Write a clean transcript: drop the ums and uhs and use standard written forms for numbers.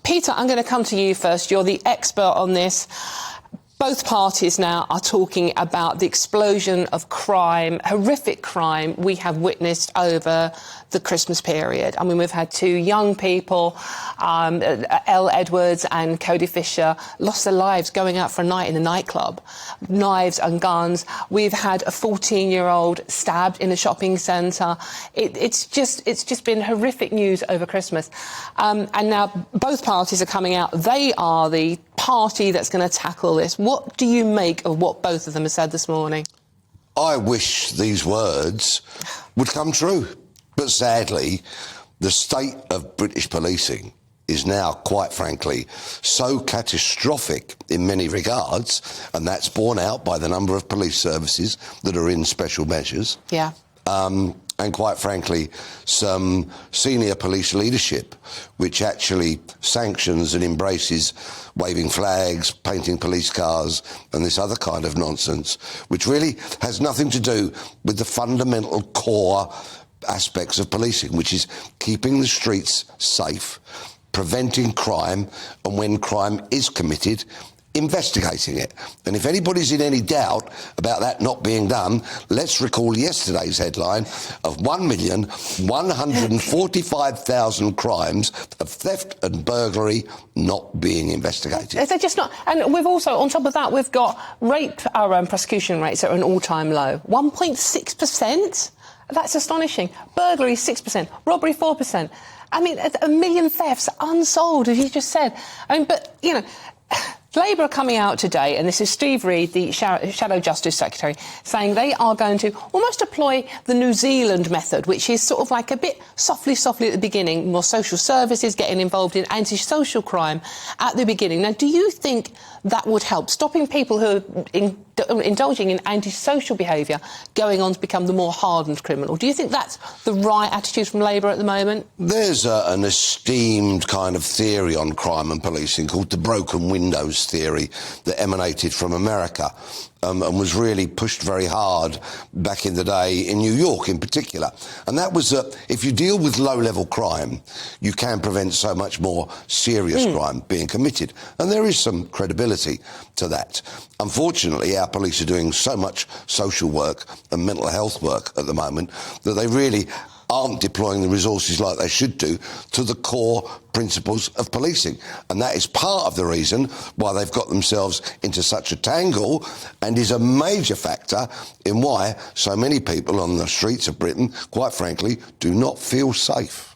Peter, I'm going to come to you first. You're the expert on this. Both parties now are talking about the explosion of crime, horrific crime we have witnessed over the Christmas period. I mean, we've had two young people, Elle Edwards and Cody Fisher, lost their lives going out for a night in a nightclub, knives and guns. We've had a 14-year-old stabbed in a shopping centre. It's just been horrific news over Christmas. And now both parties are coming out. They are the party that's going to tackle this. What do you make of what both of them have said this morning? I wish these words would come true. But sadly, the state of British policing is now, quite frankly, so catastrophic in many regards, and that's borne out by the number of police services that are in special measures. Yeah. And quite frankly, some senior police leadership, which actually sanctions and embraces waving flags, painting police cars, and this other kind of nonsense, which really has nothing to do with the fundamental core aspects of policing, which is keeping the streets safe, preventing crime, and when crime is committed, investigating it. And if anybody's in any doubt about that not being done, let's recall yesterday's headline of 1,145,000 crimes of theft and burglary not being investigated. They're just not. And we've also, on top of that, we've got rape prosecution rates at an all-time low. 1.6%? That's astonishing. Burglary, 6%. Robbery, 4%. I mean, 1 million thefts unsolved, as you just said. I mean, but, you know, Labour are coming out today, and this is Steve Reid, the Shadow Justice Secretary, saying they are going to almost deploy the New Zealand method, which is sort of like a bit softly at the beginning, more social services, getting involved in anti-social crime at the beginning. Now, do you think that would help, stopping people who are indulging in antisocial behaviour going on to become the more hardened criminal? Do you think that's the right attitude from Labour at the moment? There's an esteemed kind of theory on crime and policing called the broken windows theory that emanated from America and was really pushed very hard back in the day in New York in particular. And that was that if you deal with low-level crime, you can prevent so much more serious crime being committed. And there is some credibility to that. Unfortunately, our police are doing so much social work and mental health work at the moment that they really aren't deploying the resources like they should do to the core principles of policing. And that is part of the reason why they've got themselves into such a tangle and is a major factor in why so many people on the streets of Britain, quite frankly, do not feel safe.